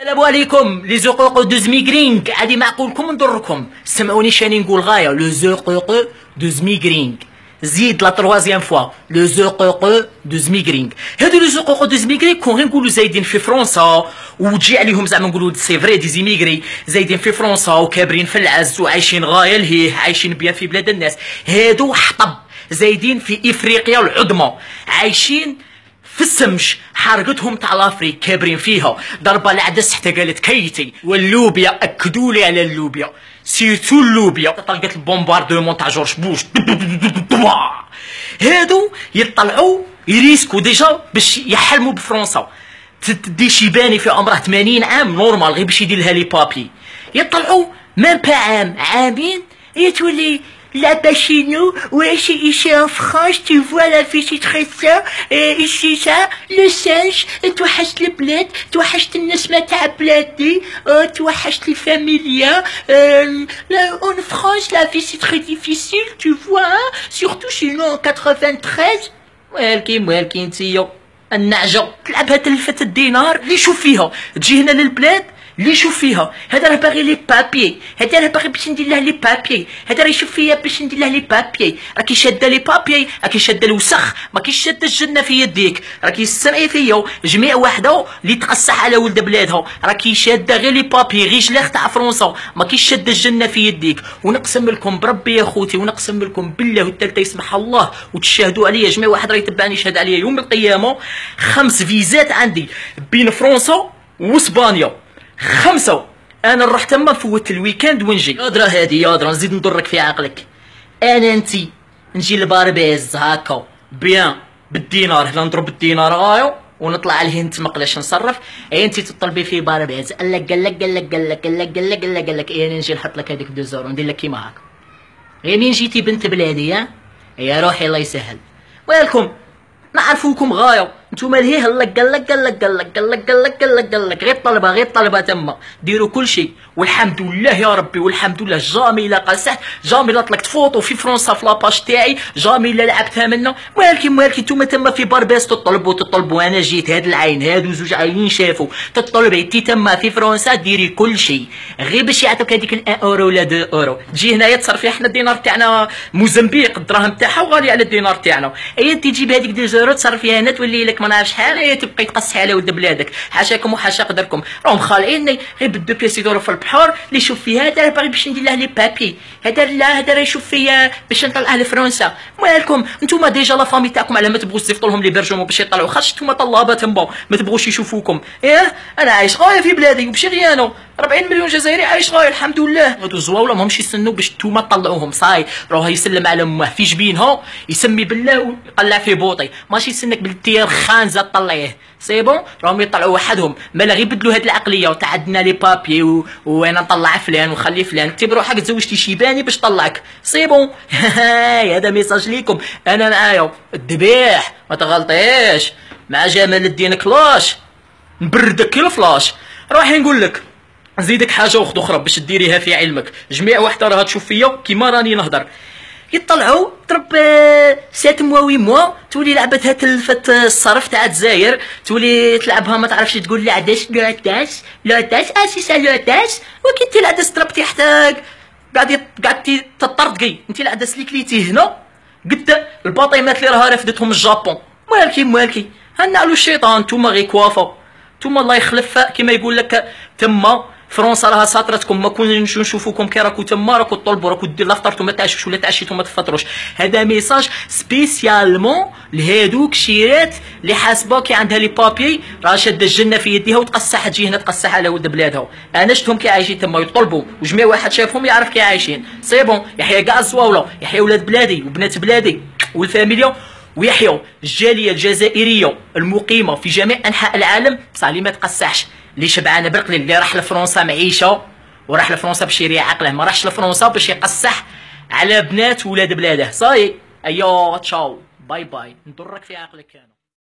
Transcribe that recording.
السلام عليكم لي زقوق دوز ميغرينغ. عادي معقولكم نضركم، سمعوني شاني نقول غايه لو زقوق دوز ميغرينغ. زيد لا تروازيام فوا لو زقوق دوز ميغرينغ. هادو لو زقوق دوز ميغرينغ كون غير نقولوا زايدين في فرنسا وتجي عليهم زعما نقولوا سي فري دي زيميغري زايدين في فرنسا وكابرين في العز وعايشين غايه لهيه، عايشين بيان في بلاد الناس. هادو حطب زايدين في افريقيا العظمى، عايشين في السمش، حرقتهم تاع لافريك كابرين فيها. ضربه العدس حتى قالت كيتي. واللوبيا اكدوا لي على اللوبيا، سيرتو اللوبيا. طلقت البومباردمون تاع جورج بوش. هادو يطلعوا يريسكو ديجا باش يحلموا بفرنسا. تدي شيباني في عمره 80 عام نورمال غير باش يدير لها لي بابي. يطلعوا ميم با عامين تولي là-bas chez nous, ouais, ici en France, tu vois la vie c'est très ça, et ici ça, le singe, et toi hache les bleds, toi hache tes nesma ta bladé, toi hache les familias, là, en France la vie c'est très difficile, tu vois, hein, surtout chez nous en 93. ويلكي نتيا النعجة تلعبها تلفت الدينار اللي يشوف فيها، تجي هنا للبلاد اللي يشوف فيها. هذا راه باغي لي بابيي، هذا راه باغي باش ندير له لي بابيي، هذا راه يشوف فيا باش ندير له لي بابيي. راكي شاده لي بابيي، راكي شاده الوسخ، ماكيش شاده الجنه في يديك. راكي سمعي فيا جميع وحده اللي تقصح على ولد بلادها، راكي شاده غير لي بابيي، غير جلاخ تاع فرنسا، ماكيش شاده الجنه في يديك. ونقسم لكم بربي يا خوتي، ونقسم لكم بالله والثالثه يسمح الله وتشاهدوا عليا جميع واحد راه يتبعني يشهد عليا يوم القيامه. 5 فيزات عندي بين فرنسا واسبانيا، 5. انا نروح تما نفوت الويكاند ونجي. يادرا هادي يادرا نزيد نضرك في عقلك. انا انتي نجي لباربيز هاكا بيان بالدينار، هنا نضرب الدينار غايو ونطلع عليه نتمقلاش نصرف. انتي تطلبي في باربيز قالك انا نجي نحط لك هذيك 2 زورو ندير لك كيما هاكا. غير مين جيتي بنت بلادي ها يا روحي الله يسهل. ويلكم نعرفوكم غايه نتوما لهيه قالك غير طلبه تما ديروا كل شيء. والحمد لله يا ربي، والحمد لله جامي لا قسحت، جامي لا طلقت فوطو في فرنسا في لاباج تاعي، جامي لا لعبتها منا. ولكن نتوما تما في باربيس تطلبوا انا جيت هاد العين هادو 2 عينين شافوا تطلبي انتي تما في فرنسا ديري كل شيء غير باش يعطوك هذيك 1 اورو ولا 2 اورو. تجي هنايا تصرفي حنا الدينار تاعنا موزمبيق الدراهم تاعها وغالي على الدينار تاعنا. انتي تجيب هذيك 2 اورو تصرفيها هنا تولي لك ما نعرف شحال، تبقاي تقصحي على ولد بلادك. حاشاكم وحاشا قدركم، راهم خالعيني غير ب2 بياس يدوروا في البحر. اللي يشوف فيها هذا راه باغي باش ندير له لي بابي، هذا لا هذا راه يشوف فيا باش نطلعه لفرنسا. مالكم نتوما ديجا لا فامي تاعكم على ما تبغوش تصيفطوا لهم لي بيرجومون باش يطلعوا، خاطش نتوما طلابه تما ما تبغوش يشوفوكم. انا عايش غايه في بلادي وبشي غيانو 40 مليون جزائري عايش غايه الحمد لله. هادو الزواوله ماهمش يستنوا باش نتوما تطلعوهم، صاي راه يسلم على امه في جبينها يسمي بالله ويقلع في بوطي، ماشي يستناك بالتيار خانزه تطلعيه. سي بون راهم يطلعوا وحدهم، مالا غير بدلوا هاد العقليه وتاع عندنا لي بابي وانا نطلع فلان ونخلي فلان. انت بروحك تزوجتي شيباني باش طلعك. سي بون هذا ميساج ليكم. انا معايا الذبيح ما تغلطيش مع جمال الدين كلاش نبردك كي الفلاش. راح نقول لك نزيدك حاجه اخرى باش ديريها في علمك. جميع وحده راها تشوف فيا كيما راني نهضر. يطلعوا ترب 7 موا 8 موا تولي لعبتها تلفت الصرف تاع الجزائر، تولي تلعبها ما تعرفش تقول لي عداش لوتاس اسيسا لوتاس. وكنتي العدس ضربتي حتى قعدتي تطردقي. انت العدس اللي كليتي هنا قد الباطيمات اللي راها رافدتهم الجابون. مالكي هنعلو الشيطان. نتوما غير كوافه، نتوما الله يخلف كيما يقول لك تما فرنسا راها ساطرتكم. ما كناش نشوفوكم كي راكو تما راكو طلبوا راكو دير لا فطرتو ما تعشوش ولا تعشيتو ما تفطروش. هذا ميساج سبيسيالمون لهادوك شيرات اللي حاسبه كي عندها لي بابي راه شاده الجنه في يديها وتقصح تجي هنا تقصح على ولد بلادها. انا شفتهم كي عايشين تما يطلبوا وجميع واحد شافهم يعرف كي عايشين. سي بون يحيى كاع الزواوله، يحيى ولاد بلادي وبنات بلادي والفاميليا، ويحيى الجاليه الجزائريه المقيمه في جميع انحاء العالم. بصح اللي ما تقصحش، اللي شبعانه برقلي، اللي راح لفرنسا معيشه وراح لفرنسا باش يريح عقله، ما راحش لفرنسا باش يقصح على بنات ولاد بلاده. صاي ايوا تشاو باي باي، نضرك في عقلك انا.